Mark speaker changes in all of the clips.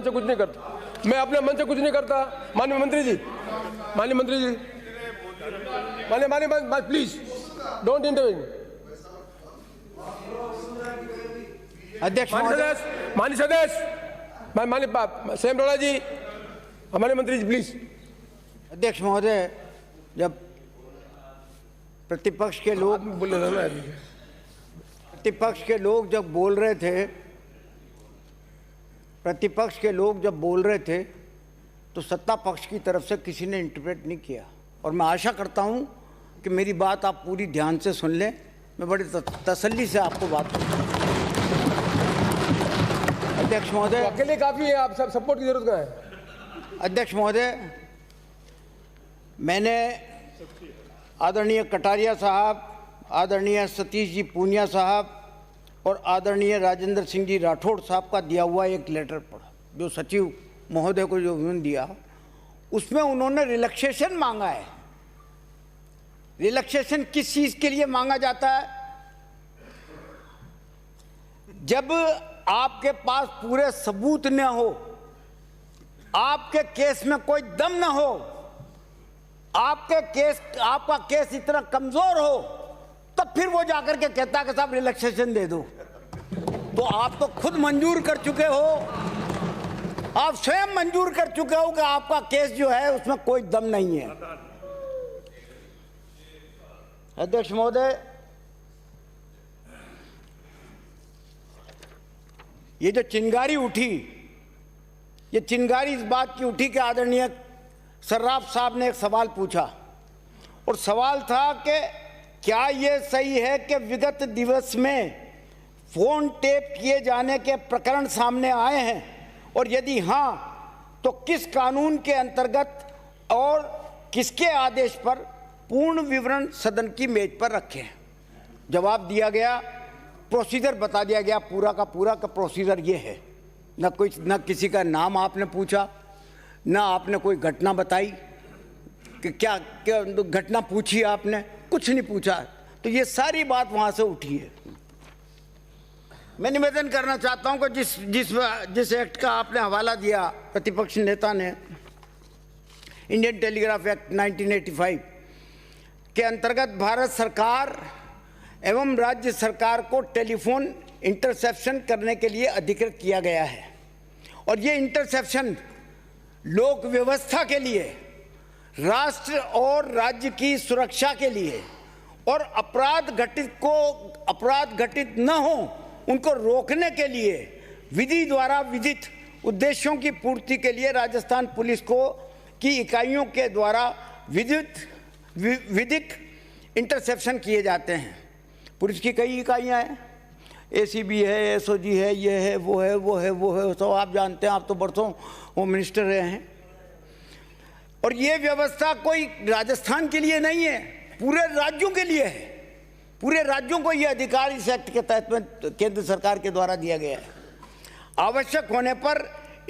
Speaker 1: से कुछ नहीं करता, मैं अपने मन से कुछ नहीं करता। माननीय मंत्री जी, माननीय प्लीज डोंट इंटरवीन।
Speaker 2: अध्यक्ष
Speaker 1: माननीय सदस्य सेम रोड़ा जी, हमारे मंत्री जी प्लीज।
Speaker 2: अध्यक्ष महोदय, जब प्रतिपक्ष के लोग जब बोल रहे थे तो सत्ता पक्ष की तरफ से किसी ने इंटरप्रेट नहीं किया, और मैं आशा करता हूं कि मेरी बात आप पूरी ध्यान से सुन लें। मैं बड़ी तसल्ली से आपको बात करूँ। अध्यक्ष महोदय,
Speaker 1: अकेले काफी है, आप सब सपोर्ट की जरूरत क्या है?
Speaker 2: अध्यक्ष महोदय, मैंने आदरणीय कटारिया साहब, आदरणीय सतीश जी पूनिया साहब और आदरणीय राजेंद्र सिंह जी राठौड़ साहब का दिया हुआ एक लेटर पढ़ा, जो सचिव महोदय को जो उन्होंने दिया, उसमें उन्होंने रिलैक्सेशन मांगा है। रिलैक्सेशन किस चीज के लिए मांगा जाता है? जब आपके पास पूरे सबूत न हो, आपके केस में कोई दम न हो, आपका केस इतना कमजोर हो, तब फिर वो जाकर के कहता है कि साहब रिलैक्सेशन दे दो। तो आप तो खुद मंजूर कर चुके हो, आप स्वयं मंजूर कर चुके हो कि आपका केस जो है उसमें कोई दम नहीं है। अध्यक्ष महोदय, ये जो चिंगारी उठी, ये चिंगारी इस बात की उठी कि आदरणीय सर्राफ साहब ने एक सवाल पूछा, और सवाल था कि क्या ये सही है कि विगत दिवस में फोन टेप किए जाने के प्रकरण सामने आए हैं, और यदि हाँ तो किस कानून के अंतर्गत और किसके आदेश पर? पूर्ण विवरण सदन की मेज पर रखें। जवाब दिया गया, प्रोसीजर बता दिया गया पूरा का पूरा का प्रोसीजर ये है। न किसी का नाम आपने पूछा, ना आपने कोई घटना बताई कि क्या घटना पूछी आपने, कुछ नहीं पूछा। तो ये सारी बात वहां से उठी है। मैं निवेदन करना चाहता हूं कि जिस एक्ट का आपने हवाला दिया प्रतिपक्ष नेता ने, इंडियन टेलीग्राफ एक्ट 1985 के अंतर्गत भारत सरकार एवं राज्य सरकार को टेलीफोन इंटरसेप्शन करने के लिए अधिकृत किया गया है, और ये इंटरसेप्शन लोक व्यवस्था के लिए, राष्ट्र और राज्य की सुरक्षा के लिए, और अपराध घटित न हो उनको रोकने के लिए विधि द्वारा विधित उद्देश्यों की पूर्ति के लिए राजस्थान पुलिस की इकाइयों के द्वारा विधिक इंटरसेप्शन किए जाते हैं। पुलिस की कई इकाइयां हैं, एसीबी है, एसओजी है, ये है, वो है, तो आप जानते हैं, आप तो बरसों होम मिनिस्टर रहे हैं। और ये व्यवस्था कोई राजस्थान के लिए नहीं है, पूरे राज्यों के लिए है। पूरे राज्यों को ये अधिकार इस एक्ट के तहत में केंद्र सरकार के द्वारा दिया गया है। आवश्यक होने पर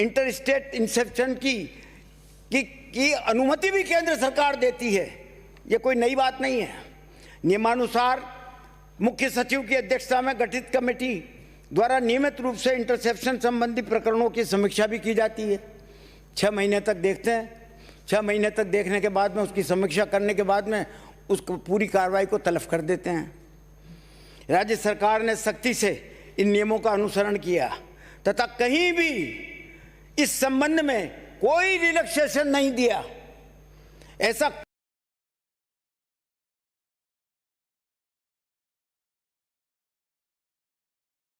Speaker 2: इंटर स्टेट इंसेप्शन की अनुमति भी केंद्र सरकार देती है, ये कोई नई बात नहीं है। नियमानुसार मुख्य सचिव की अध्यक्षता में गठित कमेटी द्वारा नियमित रूप से इंटरसेप्शन संबंधी प्रकरणों की समीक्षा भी की जाती है। 6 महीने तक देखते हैं, 6 महीने तक देखने के बाद में उसकी समीक्षा करने के बाद में उसको पूरी कार्रवाई को तलब कर देते हैं। राज्य सरकार ने सख्ती से इन नियमों का अनुसरण किया तथा कहीं भी इस संबंध में कोई रिलैक्सेशन नहीं दिया। ऐसा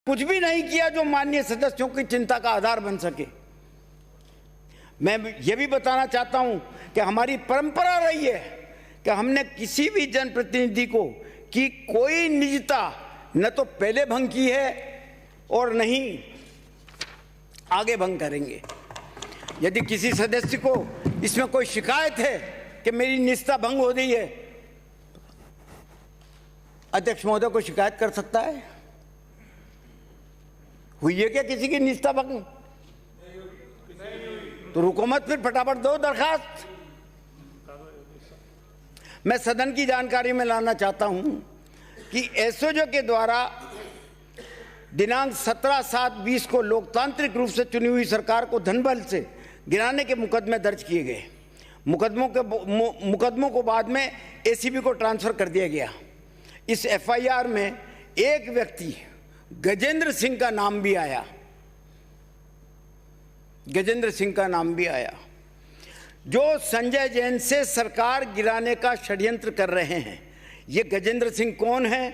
Speaker 2: कुछ भी नहीं किया जो माननीय सदस्यों की चिंता का आधार बन सके। मैं ये भी बताना चाहता हूं कि हमारी परंपरा रही है कि हमने किसी भी जनप्रतिनिधि की कोई निजता न तो पहले भंग की है और न ही आगे भंग करेंगे। यदि किसी सदस्य को इसमें कोई शिकायत है कि मेरी निजता भंग हो गई है, अध्यक्ष महोदय को शिकायत कर सकता है। हुई है क्या किसी की निजता भंग? तो रुको मत, फिर फटाफट दो दरखास्त। मैं सदन की जानकारी में लाना चाहता हूं कि एसओजी के द्वारा दिनांक 17/7/20 को लोकतांत्रिक रूप से चुनी हुई सरकार को धनबल से गिराने के मुकदमे दर्ज किए गए। मुकदमों को बाद में एसीबी को ट्रांसफर कर दिया गया। इस एफआईआर में एक व्यक्ति गजेंद्र सिंह का नाम भी आया, गजेंद्र सिंह का नाम भी आया, जो संजय जैन से सरकार गिराने का षड्यंत्र कर रहे हैं। ये गजेंद्र सिंह कौन है,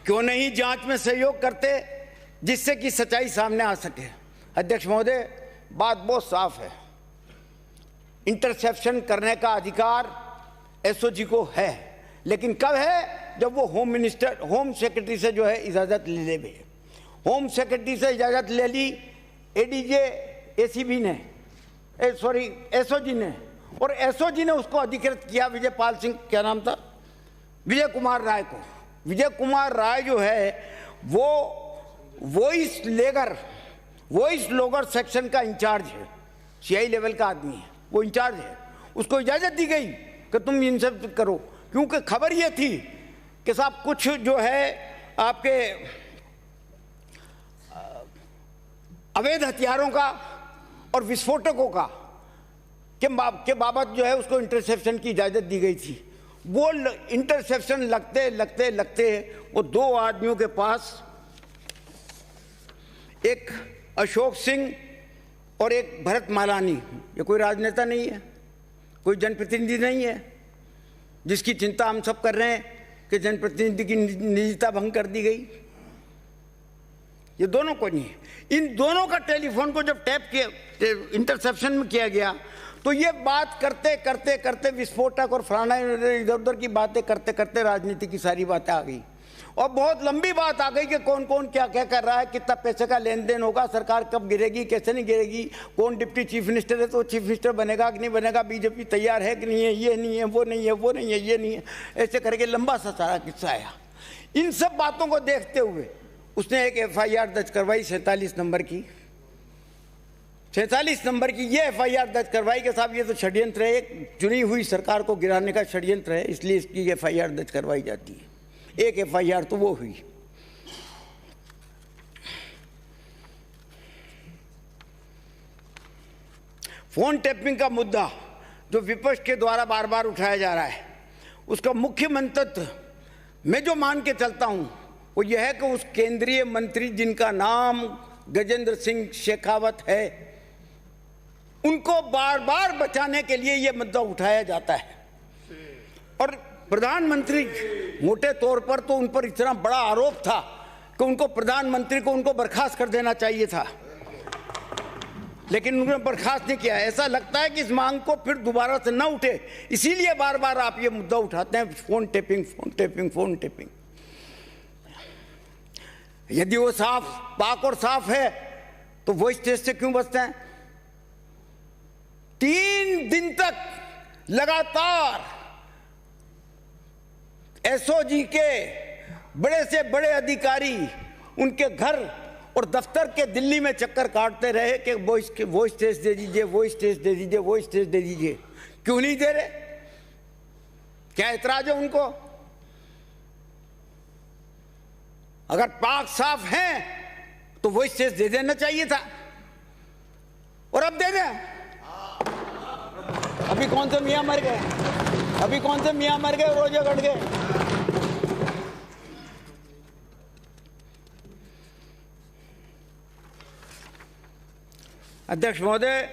Speaker 2: क्यों नहीं जांच में सहयोग करते जिससे कि सच्चाई सामने आ सके। अध्यक्ष महोदय, बात बहुत साफ है, इंटरसेप्शन करने का अधिकार एसओजी को है, लेकिन कब है? जब वो होम सेक्रेटरी से जो है इजाज़त ले ले। होम सेक्रेटरी से इजाज़त ले ली एडीजे एसीबी ने, एसओजी ने, और एसओजी ने उसको अधिकृत किया विजयपाल सिंह, क्या नाम था, विजय कुमार राय को। विजय कुमार राय जो है वो वॉइस लोगर सेक्शन का इंचार्ज है, सीआई लेवल का आदमी है, वो इंचार्ज है। उसको इजाज़त दी गई कि तुम इनसे करो, क्योंकि खबर ये थी कि साहब कुछ जो है आपके अवैध हथियारों का और विस्फोटकों का के बाबत जो है उसको इंटरसेप्शन की इजाज़त दी गई थी। वो इंटरसेप्शन लगते वो दो आदमियों के पास, एक अशोक सिंह और एक भरत मालानी, ये कोई राजनेता नहीं है, कोई जनप्रतिनिधि नहीं है, जिसकी चिंता हम सब कर रहे हैं कि जनप्रतिनिधि की निजता भंग कर दी गई। ये दोनों को नहीं है। इन दोनों का टेलीफोन को जब टैप किया, इंटरसेप्शन में किया गया, तो ये बात करते विस्फोटक और फलाना इधर उधर की बातें करते राजनीति की सारी बातें आ गई, और बहुत लंबी बात आ गई कि कौन कौन क्या क्या कर रहा है, कितना पैसे का लेन देन होगा, सरकार कब गिरेगी, कैसे नहीं गिरेगी, कौन डिप्टी चीफ मिनिस्टर है तो चीफ मिनिस्टर बनेगा कि नहीं बनेगा, बीजेपी तैयार है कि नहीं है, ये नहीं है, वो नहीं है, वो नहीं है, ये नहीं है, ऐसे करके लंबा सा सारा किस्सा आया। इन सब बातों को देखते हुए उसने एक एफआईआर दर्ज करवाई 47 नंबर की, 46 नंबर की ये एफआईआर दर्ज करवाई कि साहब ये तो षड्यंत्र है, एक चुनी हुई सरकार को गिराने का षड्यंत्र है, इसलिए इसकी एफआईआर दर्ज करवाई जाती है। एक एफआईआर तो वो हुई। फोन टैपिंग का मुद्दा जो विपक्ष के द्वारा बार बार उठाया जा रहा है, उसका मुख्य मंतव्य मैं जो मान के चलता हूं वो यह है कि उस केंद्रीय मंत्री जिनका नाम गजेंद्र सिंह शेखावत है, उनको बार बार बचाने के लिए यह मुद्दा उठाया जाता है। और प्रधानमंत्री, मोटे तौर पर तो उन पर इतना बड़ा आरोप था कि उनको प्रधानमंत्री को उनको बर्खास्त कर देना चाहिए था, लेकिन उन्होंने बर्खास्त नहीं किया। ऐसा लगता है कि इस मांग को फिर दोबारा से न उठे, इसीलिए बार बार आप ये मुद्दा उठाते हैं, फोन टेपिंग। यदि वो पाक और साफ है तो वो इस टेस्ट से क्यों बचते हैं? 3 दिन तक लगातार एसओजी के बड़े से बड़े अधिकारी उनके घर और दफ्तर के दिल्ली में चक्कर काटते रहे कि वॉइस टेस्ट दे दीजिए। क्यों नहीं दे रहे? क्या एतराज है उनको? अगर पाक साफ हैं तो वॉइस टेस्ट दे देना चाहिए था, और अब दे दें। अभी कौन से मियां मर गए, रोजे कट गए। अध्यक्ष महोदय,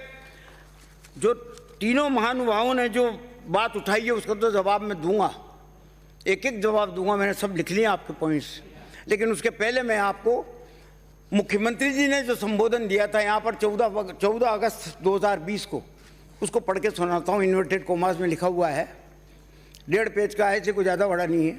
Speaker 2: जो तीनों महानुभावों ने जो बात उठाई है उसका तो जवाब मैं दूंगा, एक जवाब दूंगा, मैंने सब लिख लिया आपके पॉइंट्स। लेकिन उसके पहले मैं आपको मुख्यमंत्री जी ने जो संबोधन दिया था यहाँ पर 14 अगस्त 2020 को, उसको पढ़ के सुनाता हूँ। इन्वर्टेड कोमास में लिखा हुआ है, 1.5 पेज का है, इसे कोई ज़्यादा बड़ा नहीं है।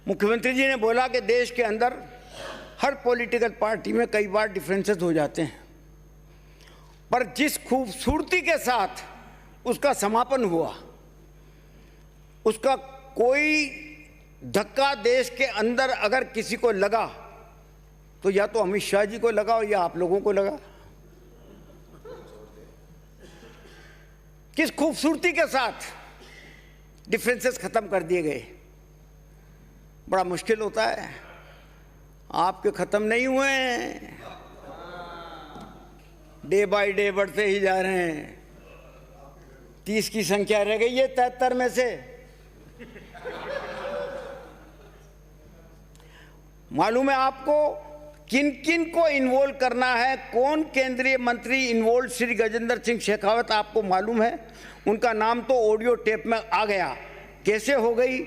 Speaker 2: मुख्यमंत्री जी ने बोला कि देश के अंदर हर पॉलिटिकल पार्टी में कई बार डिफरेंसेस हो जाते हैं, पर जिस खूबसूरती के साथ उसका समापन हुआ, उसका कोई धक्का देश के अंदर अगर किसी को लगा तो या तो अमित शाह जी को लगा और या आप लोगों को लगा। किस खूबसूरती के साथ डिफरेंसेस खत्म कर दिए गए। बड़ा मुश्किल होता है, आपके खत्म नहीं हुए हैं, डे बाय डे बढ़ते ही जा रहे हैं। 30 की संख्या रह गई है 73 में से। मालूम है आपको किन किन को इन्वॉल्व करना है, कौन केंद्रीय मंत्री इन्वॉल्व? श्री गजेंद्र सिंह शेखावत, आपको मालूम है? उनका नाम तो ऑडियो टेप में आ गया। कैसे हो गई?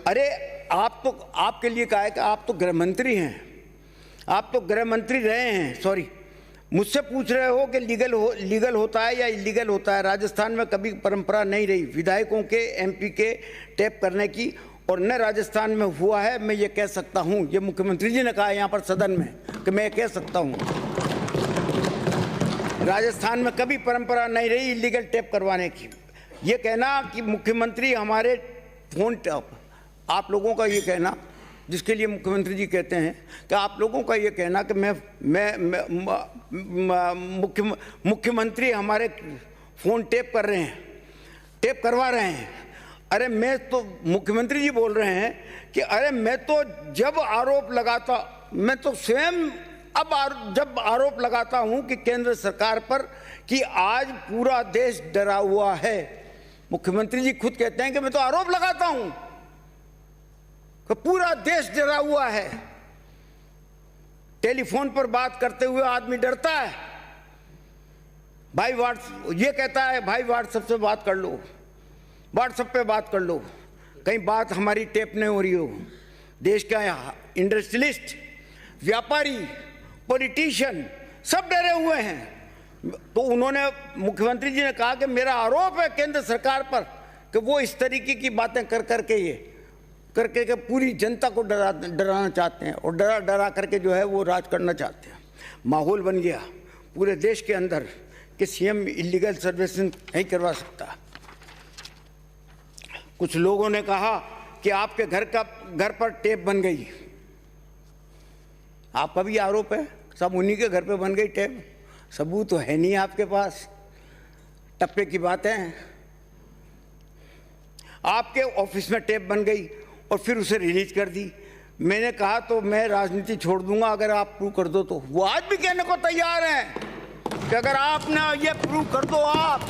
Speaker 2: अरे आप तो, आपके लिए कहा है कि आप तो गृह मंत्री हैं, आप तो गृह मंत्री रहे हैं। सॉरी, मुझसे पूछ रहे हो कि लीगल होता है या इलीगल होता है। राजस्थान में कभी परंपरा नहीं रही विधायकों के, एमपी के टैप करने की, और न राजस्थान में हुआ है। मैं ये कह सकता हूँ, ये मुख्यमंत्री जी ने कहा यहाँ पर सदन में कि मैं कह सकता हूँ, राजस्थान में कभी परंपरा नहीं रही इलीगल टैप करवाने की। ये कहना कि मुख्यमंत्री हमारे फोन टैप, आप लोगों का ये कहना, जिसके लिए मुख्यमंत्री जी कहते हैं कि आप लोगों का ये कहना कि मुख्यमंत्री हमारे फ़ोन टैप कर रहे हैं, टैप करवा रहे हैं। अरे मैं तो, मुख्यमंत्री जी बोल रहे हैं कि अरे मैं तो जब आरोप लगाता, मैं तो स्वयं जब आरोप लगाता हूं कि केंद्र सरकार पर कि आज पूरा देश डरा हुआ है, मुख्यमंत्री जी खुद कहते हैं कि मैं तो आरोप लगाता हूं कि पूरा देश डरा हुआ है। टेलीफोन पर बात करते हुए आदमी डरता है। भाई ये कहता है भाई व्हाट्सएप से बात कर लो, व्हाट्सएप पे बात कर लो, कहीं बात हमारी टेप नहीं हो रही हो। देश का इंडस्ट्रियलिस्ट, व्यापारी, पॉलिटिशियन सब डरे हुए हैं। तो उन्होंने, मुख्यमंत्री जी ने कहा कि मेरा आरोप है केंद्र सरकार पर कि वो इस तरीके की बातें करके के पूरी जनता को डराना चाहते हैं, और डरा करके जो है वो राज करना चाहते हैं। माहौल बन गया पूरे देश के अंदर कि सीएम इलीगल सर्विसिंग नहीं करवा सकता। कुछ लोगों ने कहा कि आपके घर पर टेप बन गई। आपका भी आरोप है, सब उन्हीं के घर पे बन गई टेप। सबूत तो है नहीं आपके पास, टप्पे की बातें। आपके ऑफिस में टेप बन गई और फिर उसे रिलीज कर दी। मैंने कहा तो मैं राजनीति छोड़ दूंगा अगर आप प्रूव कर दो। तो वो आज भी कहने को तैयार हैं कि अगर आपने ये प्रूव कर दो आप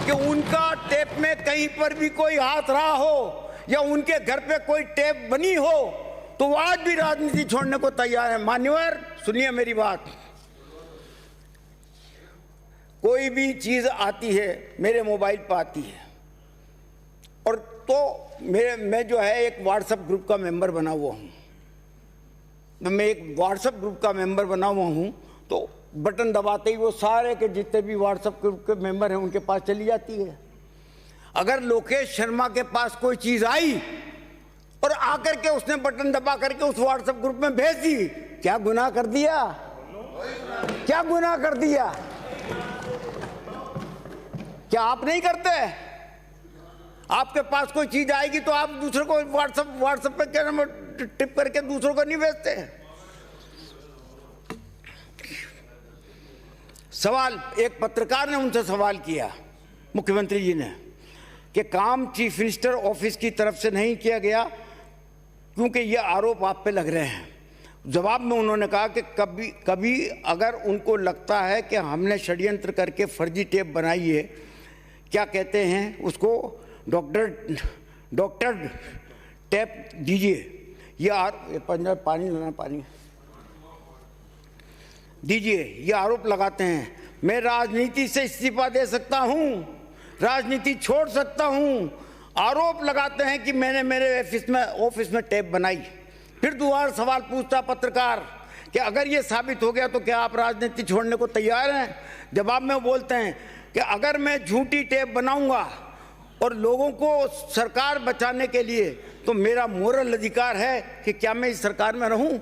Speaker 2: कि उनका टेप में कहीं पर भी कोई हाथ रहा हो या उनके घर पे कोई टेप बनी हो, तो वो आज भी राजनीति छोड़ने को तैयार है। मान्यवर, सुनिए मेरी बात, कोई भी चीज आती है मेरे मोबाइल पर आती है, और तो मैं जो है एक व्हाट्सएप ग्रुप का मेंबर बना हुआ हूँ। मैं एक व्हाट्सएप ग्रुप का मेंबर बना हुआ हूँ, तो बटन दबाते ही वो सारे के जितने भी व्हाट्सएप ग्रुप के मेंबर हैं उनके पास चली जाती है। अगर लोकेश शर्मा के पास कोई चीज आई और आकर के उसने बटन दबा करके उस व्हाट्सएप ग्रुप में भेज दी, क्या गुनाह कर दिया? क्या गुनाह कर दिया? क्या आप नहीं करते? आपके पास कोई चीज आएगी तो आप दूसरे को व्हाट्सएप पे क्या नाम टिप करके दूसरों को नहीं भेजते? सवाल, एक पत्रकार ने उनसे सवाल किया मुख्यमंत्री जी ने कि काम चीफ मिनिस्टर ऑफिस की तरफ से नहीं किया गया क्योंकि ये आरोप आप पे लग रहे हैं। जवाब में उन्होंने कहा कि कभी अगर उनको लगता है कि हमने षड्यंत्र करके फर्जी टेप बनाई है, क्या कहते हैं उसको, डॉक्टर टेप दीजिए, ये पानी लेना, पानी दीजिए, ये आरोप लगाते हैं। मैं राजनीति से इस्तीफा दे सकता हूं, राजनीति छोड़ सकता हूं। आरोप लगाते हैं कि मैंने मेरे ऑफिस में टेप बनाई। फिर दोबारा सवाल पूछता पत्रकार कि अगर ये साबित हो गया तो क्या आप राजनीति छोड़ने को तैयार हैं? जवाब में बोलते हैं कि अगर मैं झूठी टेप बनाऊंगा और लोगों को सरकार बचाने के लिए, तो मेरा मोरल अधिकार है कि क्या मैं इस सरकार में रहूं?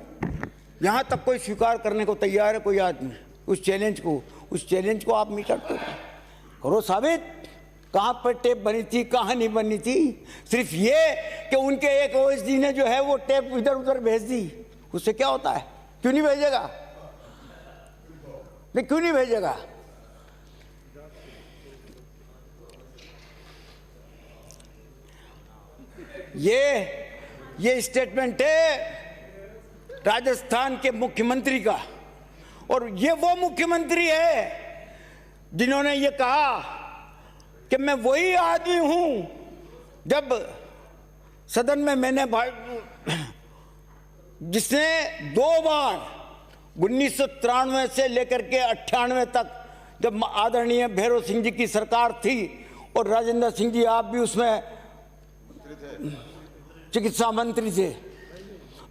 Speaker 2: यहाँ तक कोई स्वीकार करने को तैयार है कोई आदमी। उस चैलेंज को आप मीट करो साबित, कहाँ पर टेप बनी थी, कहाँ नहीं बनी थी। सिर्फ ये कि उनके एक ओएसडी ने जो है वो टेप इधर उधर भेज दी, उससे क्या होता है? क्यों नहीं भेजेगा? नहीं, क्यों नहीं भेजेगा? ये स्टेटमेंट है राजस्थान के मुख्यमंत्री का, और ये वो मुख्यमंत्री है जिन्होंने ये कहा कि मैं वही आदमी हूं जब सदन में मैंने जिसने 2 बार 1993 से लेकर के 98 तक जब आदरणीय भैरव सिंह जी की सरकार थी और राजेंद्र सिंह जी आप भी उसमें चिकित्सा मंत्री थे,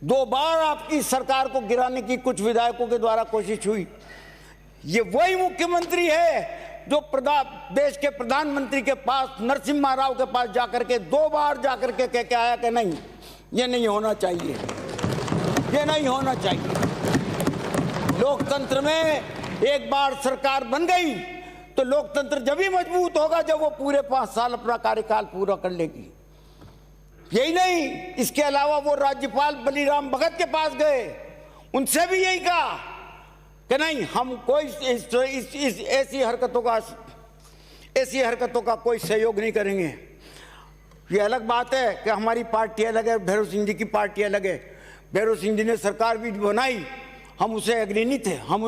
Speaker 2: 2 बार आपकी सरकार को गिराने की कुछ विधायकों के द्वारा कोशिश हुई। ये वही मुख्यमंत्री है जो देश के प्रधानमंत्री के पास, नरसिम्हा राव के पास जाकर के 2 बार जाकर के कह के आया कि नहीं, ये नहीं होना चाहिए, ये नहीं होना चाहिए। लोकतंत्र में एक बार सरकार बन गई तो लोकतंत्र जब ही मजबूत होगा जब वो पूरे 5 साल अपना कार्यकाल पूरा कर लेगी। यही नहीं, इसके अलावा वो राज्यपाल बलीराम भगत के पास गए, उनसे भी यही कहा कि नहीं, हम कोई ऐसी हरकतों का कोई सहयोग नहीं करेंगे। ये अलग बात है कि हमारी पार्टी अलग है, भैरव सिंह जी की पार्टी अलग है। भैरव सिंह जी ने सरकार भी बनाई, हम उसे एग्री नहीं थे, हम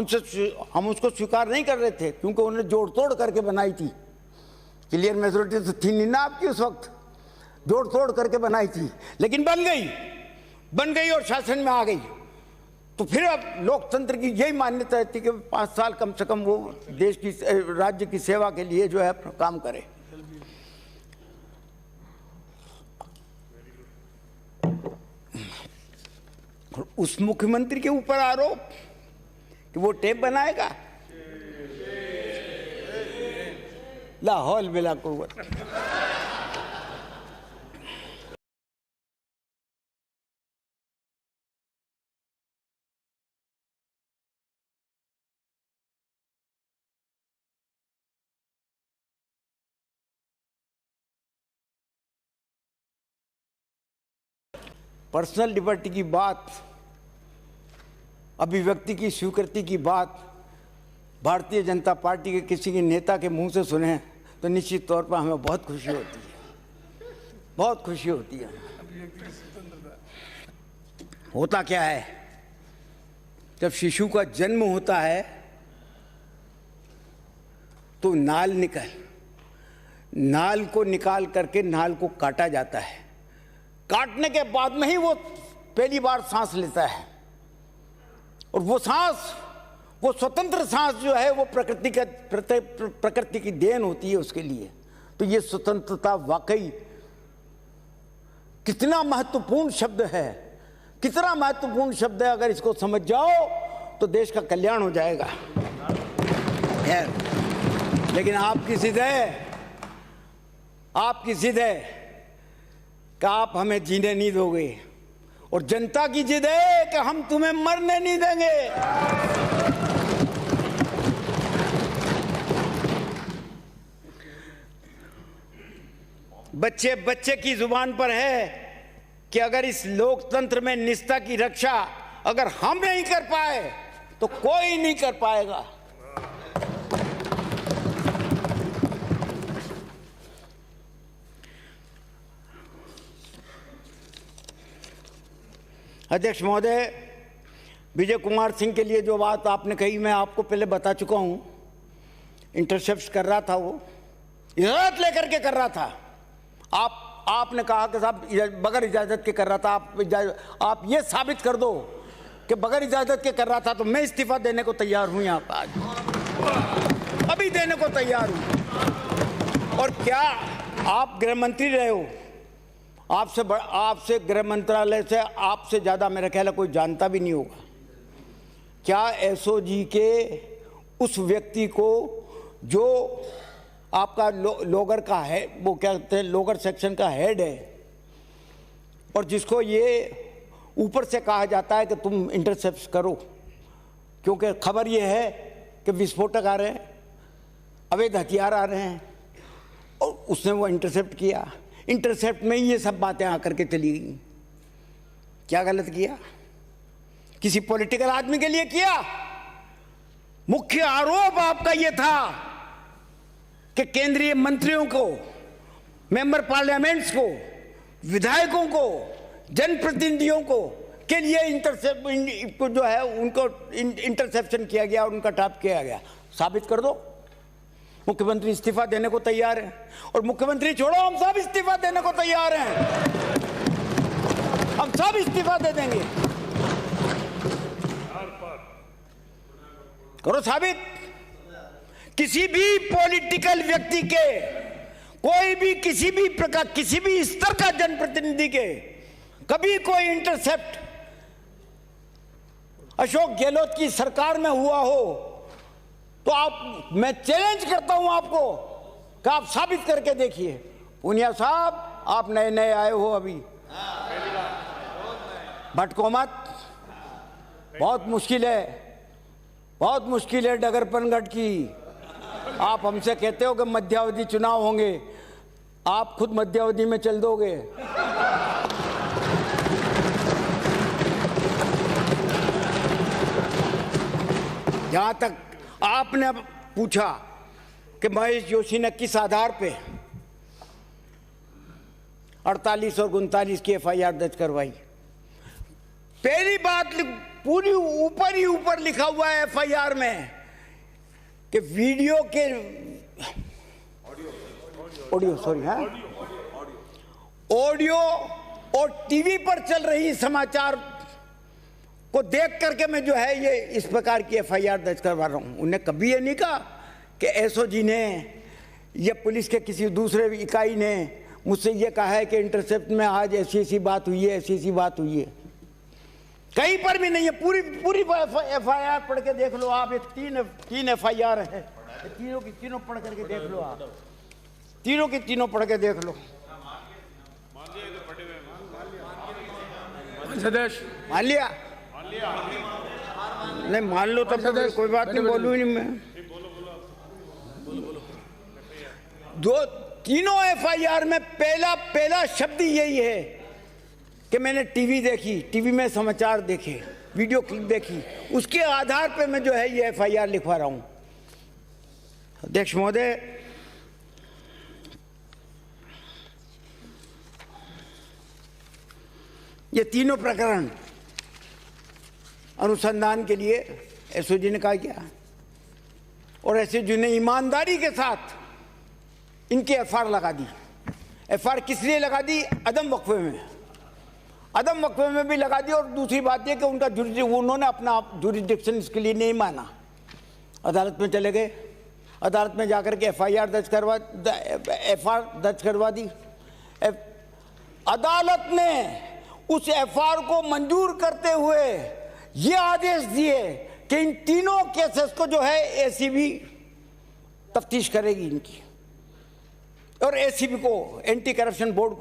Speaker 2: उसको स्वीकार नहीं कर रहे थे क्योंकि उन्होंने जोड़ तोड़ करके बनाई थी। क्लियर मेजोरिटी तो थी नहीं ना आपकी उस वक्त, जोड़ तोड़ करके बनाई थी, लेकिन बन गई और शासन में आ गई। तो फिर अब लोकतंत्र की यही मान्यता थी कि 5 साल कम से कम वो देश की, राज्य की सेवा के लिए जो है काम करे। उस मुख्यमंत्री के ऊपर आरोप कि वो टेप बनाएगा, लाहौल बिला कुव्वत। पर्सनल लिबर्टी की बात, अभिव्यक्ति की स्वीकृति की बात भारतीय जनता पार्टी के किसी के नेता के मुंह से सुने तो निश्चित तौर पर हमें बहुत खुशी होती है, बहुत खुशी होती है। होता क्या है, जब शिशु का जन्म होता है तो नाल को निकाल करके नाल को काटा जाता है। काटने के बाद में ही वो पहली बार सांस लेता है, और वो सांस, वो स्वतंत्र सांस जो है वो प्रकृति की देन होती है उसके लिए। तो ये स्वतंत्रता वाकई कितना महत्वपूर्ण शब्द है, कितना महत्वपूर्ण शब्द है। अगर इसको समझ जाओ तो देश का कल्याण हो जाएगा। लेकिन आपकी जिद है कि आप हमें जीने नहीं दोगे, और जनता की जिद है कि हम तुम्हें मरने नहीं देंगे। बच्चे की जुबान पर है कि अगर इस लोकतंत्र में निष्ठा की रक्षा अगर हम नहीं कर पाए तो कोई नहीं कर पाएगा। अध्यक्ष महोदय, विजय कुमार सिंह के लिए जो बात आपने कही मैं आपको पहले बता चुका हूं। इंटरसेप्ट कर रहा था, वो इजाजत लेकर के कर रहा था। आपने कहा कि साहब बगैर इजाजत के कर रहा था। आप ये साबित कर दो कि बगैर इजाजत के कर रहा था तो मैं इस्तीफा देने को तैयार हूं, यहाँ पर आज अभी देने को तैयार हूं। और क्या आप गृह मंत्री रहे हो, आपसे गृह मंत्रालय से आपसे ज़्यादा मेरा ख्याल है कोई जानता भी नहीं होगा। क्या एसओजी के उस व्यक्ति को जो आपका लोगर का है, वो क्या कहते हैं, लोगर सेक्शन का हेड है, और जिसको ये ऊपर से कहा जाता है कि तुम इंटरसेप्ट करो, क्योंकि खबर ये है कि विस्फोटक आ रहे हैं, अवैध हथियार आ रहे हैं, और उसने वो इंटरसेप्ट किया। इंटरसेप्ट में ही ये सब बातें आकर के चली गई। क्या गलत किया? किसी पॉलिटिकल आदमी के लिए किया? मुख्य आरोप आपका ये था कि केंद्रीय मंत्रियों को, मेंबर पार्लियामेंट्स को विधायकों को, जनप्रतिनिधियों को के लिए इंटरसेप्ट को जो है उनको इंटरसेप्शन किया गया और उनका टैप किया गया। साबित कर दो। मुख्यमंत्री इस्तीफा देने को तैयार है, और मुख्यमंत्री छोड़ो, हम सब इस्तीफा देने को तैयार हैं। हम सब इस्तीफा दे देंगे। करो साबित। किसी भी पॉलिटिकल व्यक्ति के, कोई भी किसी भी प्रकार, किसी भी स्तर का जनप्रतिनिधि के कभी कोई इंटरसेप्ट अशोक गहलोत की सरकार में हुआ हो तो आप, मैं चैलेंज करता हूं आपको कि आप साबित करके देखिए। पूनिया साहब, आप नए नए आए हो, अभी भटको मत। बहुत मुश्किल है, बहुत मुश्किल है डगर पनघट की। आप हमसे कहते हो कि मध्यावधि चुनाव होंगे, आप खुद मध्यावधि में चल दोगे। जहां तक आपने पूछा कि महेश जोशी ने किस आधार पे 48 और 39 की एफआईआर दर्ज करवाई, पहली बात पूरी ऊपर ही ऊपर लिखा हुआ है एफआईआर में कि वीडियो के ऑडियो और टीवी पर चल रही समाचार को देख करके मैं जो है ये इस प्रकार की एफआईआर दर्ज करवा रहा हूं। उन्हें कभी ये नहीं कहा कि एसओजी ने या पुलिस के किसी दूसरे इकाई ने मुझसे ये कहा है कि इंटरसेप्ट में आज ऐसी ऐसी बात हुई है, ऐसी ऐसी बात हुई है। कहीं पर भी नहीं है। पूरी एफआईआर पढ़ के देख लो आप। ये तीन एफआईआर है, तीनों की तीनों पढ़ करके देख लो आप। तीनों की तीनों पढ़ के देख लो। मान लिया? नहीं मान लो तब तो कोई बात नहीं, बोलूँ ही नहीं मैं। तीनों एफआईआर में पहला शब्द यही है कि मैंने टीवी देखी, टीवी में समाचार देखे, वीडियो क्लिप देखी, उसके आधार पे मैं जो है ये एफआईआर लिखवा रहा हूं। अध्यक्ष महोदय, ये तीनों प्रकरण अनुसंधान के लिए एसओजी ने कहा गया, और एसओजी ने ईमानदारी के साथ इनकी एफआईआर लगा दी। एफआईआर किस लिए लगा दी? अदम वक्फे में, अदम वक्फे में भी लगा दी। और दूसरी बात यह कि उनका उन्होंने अपना जुरिडिक्शन इसके लिए नहीं माना। अदालत में चले गए, अदालत में जाकर के एफआईआर दर्ज करवा दी। अदालत ने उस एफआईआर को मंजूर करते हुए ये आदेश दिए कि इन तीनों केसेस को जो है एसीबी तफ्तीश करेगी इनकी, और एसीबी को, एंटी करप्शन बोर्ड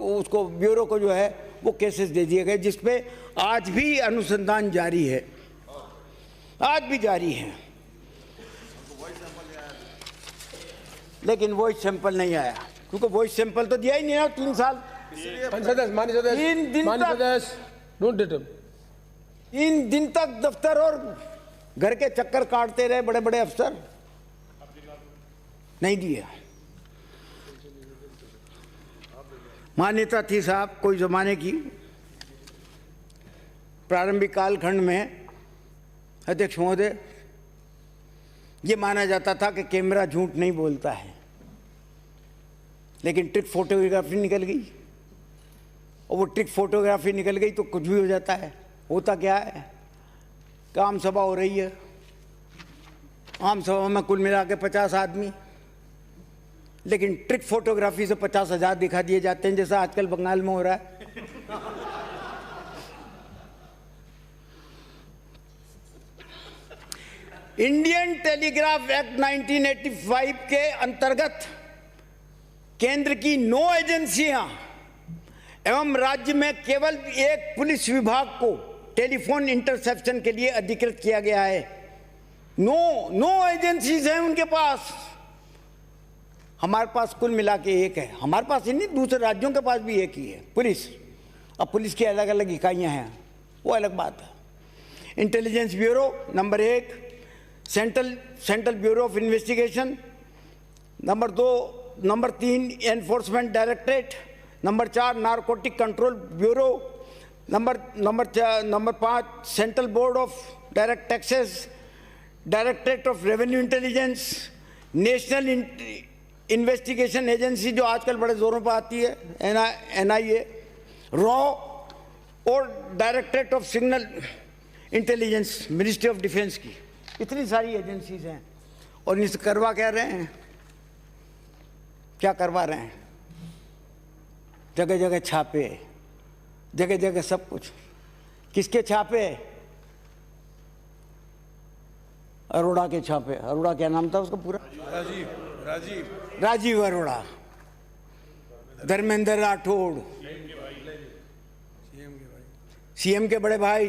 Speaker 2: उसको, ब्यूरो को जो है वो केसेस दे दिए गए, जिसपे आज भी अनुसंधान जारी है, आज भी जारी है। लेकिन वॉइस सैंपल नहीं आया, क्योंकि वॉइस सैंपल तो दिया ही नहीं है 3 साल। 3 दिन तक दफ्तर और घर के चक्कर काटते रहे बड़े बड़े अफसर, नहीं दिया। मान्यता थी साहब कोई जमाने की, प्रारंभिक कालखंड में अध्यक्ष महोदय, ये माना जाता था कि कैमरा झूठ नहीं बोलता है। लेकिन ट्रिक फोटोग्राफी निकल गई, और वो ट्रिक फोटोग्राफी निकल गई तो कुछ भी हो जाता है। होता क्या है, काम सभा हो रही है, आम सभा में कुल मिला के 50 आदमी, लेकिन ट्रिक फोटोग्राफी से 50,000 दिखा दिए जाते हैं, जैसा आजकल बंगाल में हो रहा है। इंडियन टेलीग्राफ एक्ट 1985 के अंतर्गत केंद्र की 9 एजेंसियां एवं राज्य में केवल एक पुलिस विभाग को टेलीफोन इंटरसेप्शन के लिए अधिकृत किया गया है। 9 एजेंसीज हैं उनके पास। हमारे पास कुल मिला के एक है। हमारे पास ही नहीं, दूसरे राज्यों के पास भी एक ही है पुलिस। अब पुलिस की अलग अलग इकाइयां हैं, वो अलग बात है। Intelligence bureau number 1, central bureau of investigation number 2, number 3 enforcement directorate, number 4 narcotic control bureau, number 5 central board of direct taxes, directorate of revenue intelligence, national investigation agency जो आजकल बड़े जोरों पर आती है, NIA, रॉ और directorate of signal intelligence, ministry of defence की। इतनी सारी एजेंसीज हैं और इनसे करवा क्या रहे हैं, क्या करवा रहे हैं? जगह जगह छापे, जगह जगह सब कुछ। किसके छापे? अरोड़ा के छापे। अरोड़ा क्या नाम था उसका पूरा? राजीव अरोड़ा, धर्मेंद्र राठौड़, सीएम के बड़े भाई।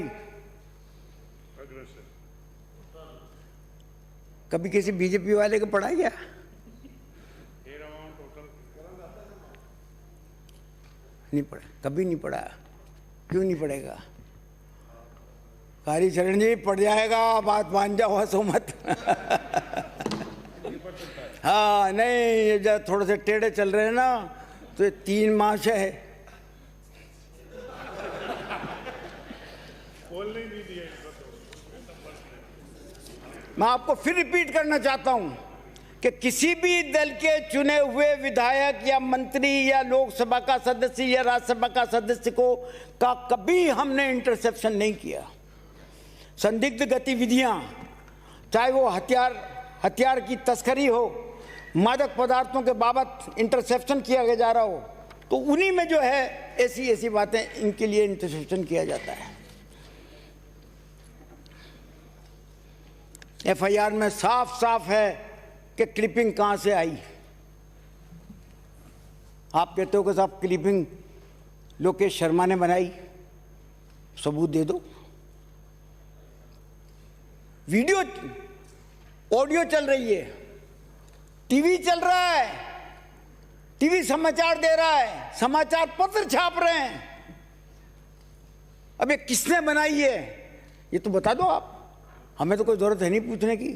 Speaker 2: कभी किसी बीजेपी वाले को पढ़ा क्या? नहीं पढ़ा, कभी नहीं पढ़ा। क्यों नहीं पढ़ेगा? कारी चरण जी पढ़ जाएगा, बात मान जाओ, हंसो मत। हाँ नहीं, ये जब थोड़े से टेढ़े चल रहे हैं ना, तो ये 3 मास है। मैं आपको फिर रिपीट करना चाहता हूं कि किसी भी दल के चुने हुए विधायक या मंत्री या लोकसभा का सदस्य या राज्यसभा का सदस्य को का कभी हमने इंटरसेप्शन नहीं किया। संदिग्ध गतिविधियां, चाहे वो हथियार की तस्करी हो, मादक पदार्थों के बाबत इंटरसेप्शन किया जा रहा हो, तो उन्हीं में जो है ऐसी बातें, इनके लिए इंटरसेप्शन किया जाता है। FIR में साफ साफ है कि क्लिपिंग कहां से आई। आप कहते हो कि साहब क्लिपिंग लोकेश शर्मा ने बनाई, सबूत दे दो। वीडियो, ऑडियो चल रही है, टीवी चल रहा है, टीवी समाचार दे रहा है, समाचार पत्र छाप रहे हैं। अब ये किसने बनाई है, ये तो बता दो आप। हमें तो कोई जरूरत है नहीं पूछने की।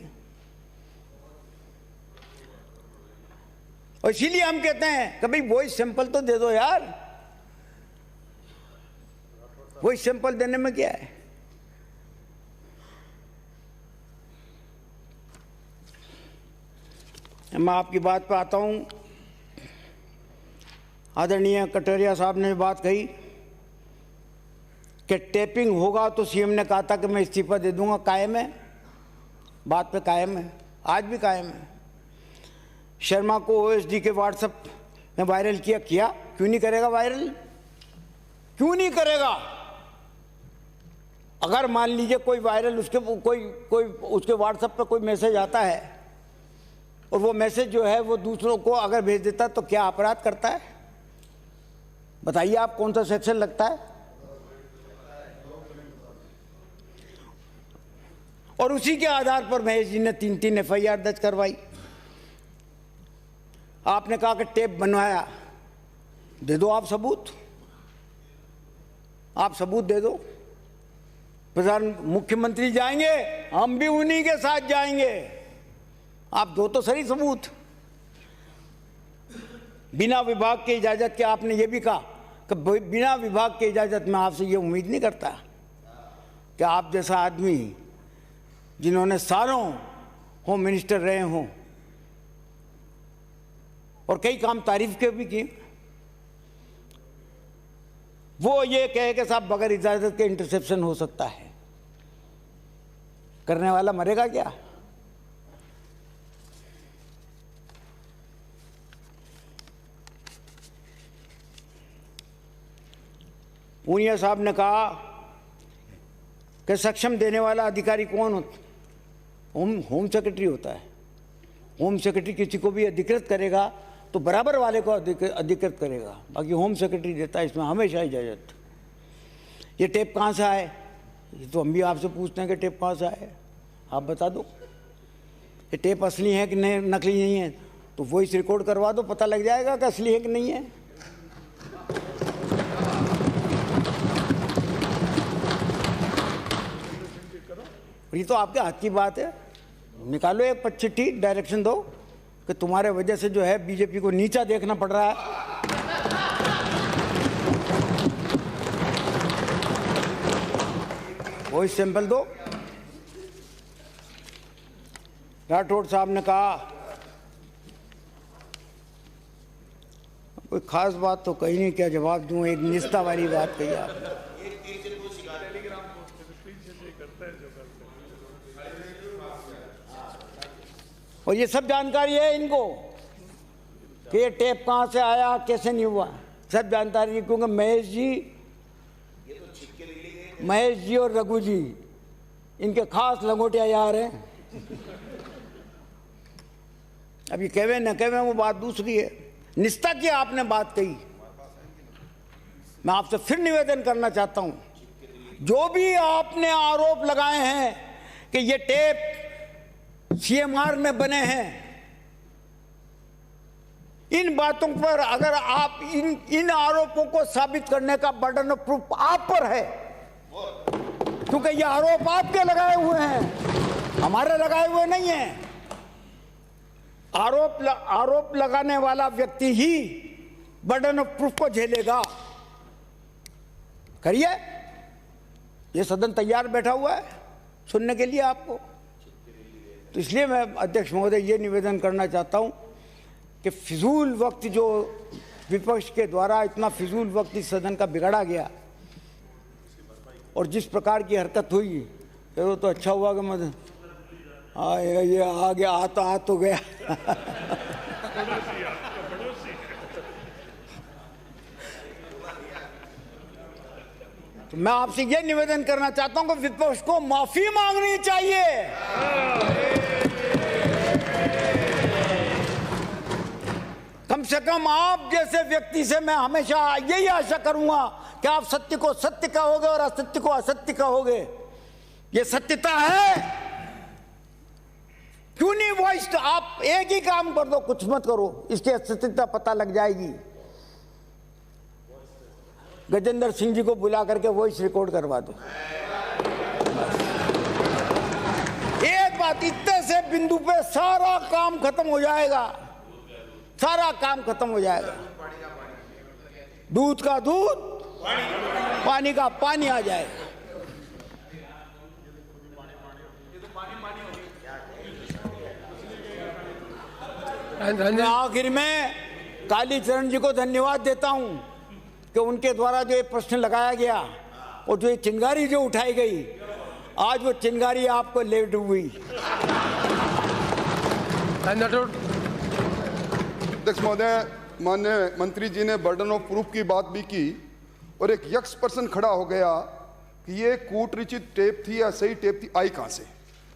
Speaker 2: और इसीलिए हम कहते हैं कभी वॉइस सैंपल तो दे दो यार। वॉइस सैंपल देने में क्या है? मैं आपकी बात पे आता हूं। आदरणीय कटोरिया साहब ने बात कही कि टेपिंग होगा तो सीएम ने कहा था कि मैं इस्तीफा दे दूंगा। कायम है, बात पे कायम है, आज भी कायम है। शर्मा को OSD के व्हाट्सएप में वायरल किया, क्यों नहीं करेगा वायरल? क्यों नहीं करेगा? अगर मान लीजिए कोई वायरल कोई उसके व्हाट्सएप पे कोई मैसेज आता है और वो मैसेज जो है वो दूसरों को अगर भेज देता है तो क्या अपराध करता है? बताइए आप, कौन सा सेक्शन लगता है? और उसी के आधार पर महेश जी ने 3 FIR दर्ज करवाई। आपने कहा कि टेप बनवाया, दे दो आप सबूत, आप सबूत दे दो। मुख्यमंत्री जाएंगे, हम भी उन्हीं के साथ जाएंगे। आप दो तो सही सबूत। बिना विभाग की इजाजत के आपने ये भी कहा कि बिना विभाग की इजाजत में आपसे ये उम्मीद नहीं करता कि आप जैसा आदमी जिन्होंने सालों होम मिनिस्टर रहे हों और कई काम तारीफ के भी किए, वो ये कहे कि साहब बगैर इजाजत के इंटरसेप्शन हो सकता है। करने वाला मरेगा क्या? पूनिया साहब ने कहा कि सक्षम देने वाला अधिकारी कौन होता? होम सेक्रेटरी होता है। होम सेक्रेटरी किसी को भी अधिकृत करेगा तो बराबर वाले को अधिकृत करेगा, बाकी होम सेक्रेटरी देता है इसमें हमेशा इजाज़त। ये टेप कहाँ से आए? ये तो हम भी आपसे पूछते हैं कि टेप कहाँ से आए, आप बता दो। ये टेप असली है कि नहीं, नकली नहीं है, तो वॉइस रिकॉर्ड करवा दो, पता लग जाएगा कि असली है कि नहीं है। ये तो आपके हाथ की बात है। निकालो एक चिट्ठी, डायरेक्शन दो कि तुम्हारे वजह से जो है बीजेपी को नीचा देखना पड़ रहा है। वही सैंपल दो। राठौड़ साहब ने कहा कोई खास बात तो कही नहीं, क्या जवाब दूं, एक निष्ठा वाली बात कही आपने। और ये सब जानकारी है इनको कि ये टेप कहाँ से आया, कैसे नहीं हुआ, सब जानकारी है। क्योंकि महेश जी और रघु जी इनके खास लंगोटिया यार हैं। अब ये कहवे न कहवे वो बात दूसरी है। निष्ठा की आपने बात कही, मैं आपसे फिर निवेदन करना चाहता हूं, जो भी आपने आरोप लगाए हैं कि ये टेप सीएमआर में बने हैं, इन बातों पर अगर आप इन आरोपों को साबित करने का बर्डन ऑफ प्रूफ आप पर है, क्योंकि ये आरोप आपके लगाए हुए हैं, हमारे लगाए हुए नहीं हैं। आरोप लगाने वाला व्यक्ति ही बर्डन ऑफ प्रूफ को झेलेगा। करिए, ये सदन तैयार बैठा हुआ है सुनने के लिए आपको। तो इसलिए मैं अध्यक्ष महोदय ये निवेदन करना चाहता हूं कि फिजूल वक्त जो विपक्ष के द्वारा इतना फिजूल वक्त इस सदन का बिगाड़ा गया और जिस प्रकार की हरकत हुई, तो अच्छा हुआ कि मैं ये आ गया, आ तो गया। तो मैं आपसे ये निवेदन करना चाहता हूं कि विपक्ष को माफी मांगनी चाहिए। कम से कम आप जैसे व्यक्ति से मैं हमेशा यही आशा करूंगा कि आप सत्य को सत्य कहोगे और असत्य को असत्य कहोगे। ये सत्यता है, क्यों नहीं वॉइस? आप एक ही काम कर दो, कुछ मत करो, इसकी सत्यता पता लग जाएगी। गजेंद्र सिंह जी को बुला करके वॉइस रिकॉर्ड करवा दो। एक बात, इतने से बिंदु पे सारा काम खत्म हो जाएगा, सारा काम खत्म हो जाएगा। दूध का दूध, पानी का पानी आ जाएगा। मैं आखिर में कालीचरण जी को धन्यवाद देता हूं कि उनके द्वारा जो ये प्रश्न लगाया गया और जो ये चिंगारी जो उठाई गई, आज वो चिंगारी आपको ले डूबी।
Speaker 3: अध्यक्ष महोदय, माननीय मंत्री जी ने बर्डन ऑफ प्रूफ की बात भी की और एक यक्स पर्सन खड़ा हो गया कि ये कूटरचित टेप थी या सही टेप थी, आई कहां से।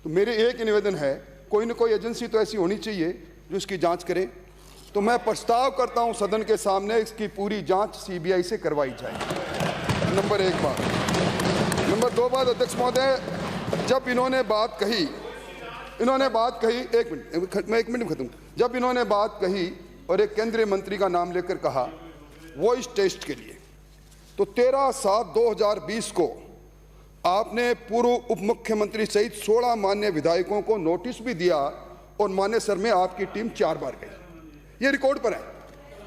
Speaker 3: तो मेरे एक ही निवेदन है, कोई न कोई एजेंसी तो ऐसी होनी चाहिए जो इसकी जांच करे। तो मैं प्रस्ताव करता हूं सदन के सामने, इसकी पूरी जांच सीबीआई से करवाई जाए। नंबर एक बात। नंबर दो बात, अध्यक्ष महोदय, जब इन्होंने बात कही, एक मिनट खत्म। जब इन्होंने बात कही और एक केंद्रीय मंत्री का नाम लेकर कहा वॉइस टेस्ट के लिए, तो 13/7/2020 को आपने पूर्व उप मुख्यमंत्री सहित 16 मान्य विधायकों को नोटिस भी दिया और मान्य सर में आपकी टीम 4 बार गई। ये रिकॉर्ड पर है,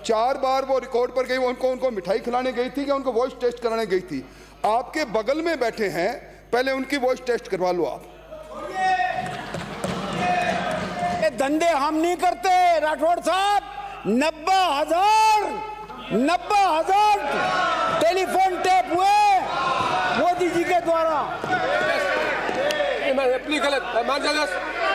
Speaker 3: 4 बार वो रिकॉर्ड पर गई। उनको मिठाई खिलाने गई थी या उनको वॉइस टेस्ट कराने गई थी? आपके बगल में बैठे हैं, पहले उनकी वॉइस टेस्ट करवा लो आप।
Speaker 2: ये धंधे हम नहीं करते राठौड़ साहब। 90,000 टेलीफोन टेप हुए मोदी जी के द्वारा।
Speaker 1: माननीय सदस्य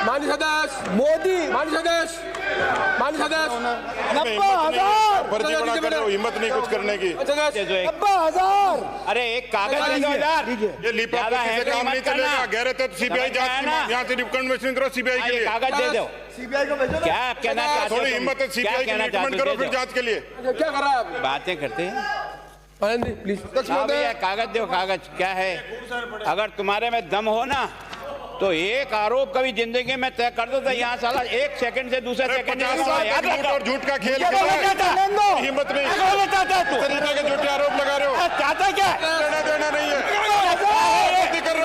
Speaker 4: 90,000 हिम्मत नहीं कुछ करने की।
Speaker 2: 90,000।
Speaker 5: अरे एक कागज दे दो यार।
Speaker 4: ये लिपापोती से काम नहीं चलेगा। गहरे तो सीबीआई जांच, यहाँ से रिकमेंडेशन करो सीबीआई के लिए।
Speaker 5: कागज दे दो।
Speaker 2: सीबीआई को भेजो।
Speaker 5: क्या कहना चाहते हो?
Speaker 4: थोड़ी हिम्मत है, सीबीआई की रिकमेंड करो फिर जांच के लिए।
Speaker 1: क्या कर रहा है आप?
Speaker 5: बातें करते हैं।
Speaker 1: प्लीज
Speaker 5: कागज दो, कागज क्या है? अगर तुम्हारे में दम हो ना तो एक आरोप कभी जिंदगी में तय कर दो तो यहाँ साला 1 सेकंड से दूसरे सेकंड
Speaker 4: और झूठ का खेल हिम्मत नहीं, तरीके के झूठे आरोप लगा रहे हो।
Speaker 5: चाहता क्या?
Speaker 4: देना नहीं है, कर रहे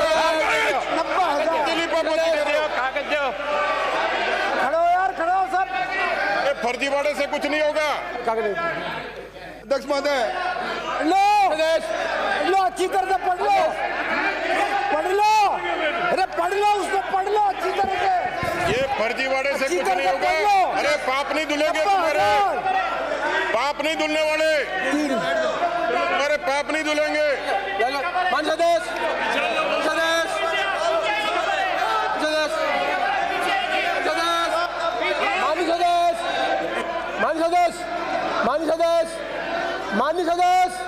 Speaker 4: हो।
Speaker 5: कागज दो।
Speaker 2: खड़ो यार, खड़ो सब।
Speaker 4: फर्जीवाड़े से कुछ नहीं होगा।
Speaker 3: अध्यक्ष महोदय,
Speaker 2: लो अच्छी तरह से पढ़ लो।
Speaker 4: पाप नहीं धुलेंगे तुम्हारे, पाप नहीं धुलने वाले, तुम्हारे पाप नहीं धुलेंगे।
Speaker 1: माननीय सदस्य, माननीय सदस्य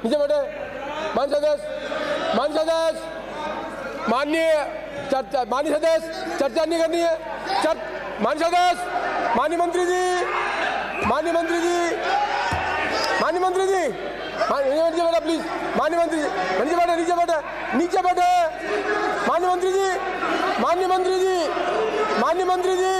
Speaker 1: नीचे बैठे। माननीय सदस्य माननीय सदस्य चर्चा नहीं करनी है। माननीय सदस्य, माननीय मंत्री जी, नीचे बैठे प्लीज। माननीय मंत्री जी नीचे बैठे। माननीय मंत्री जी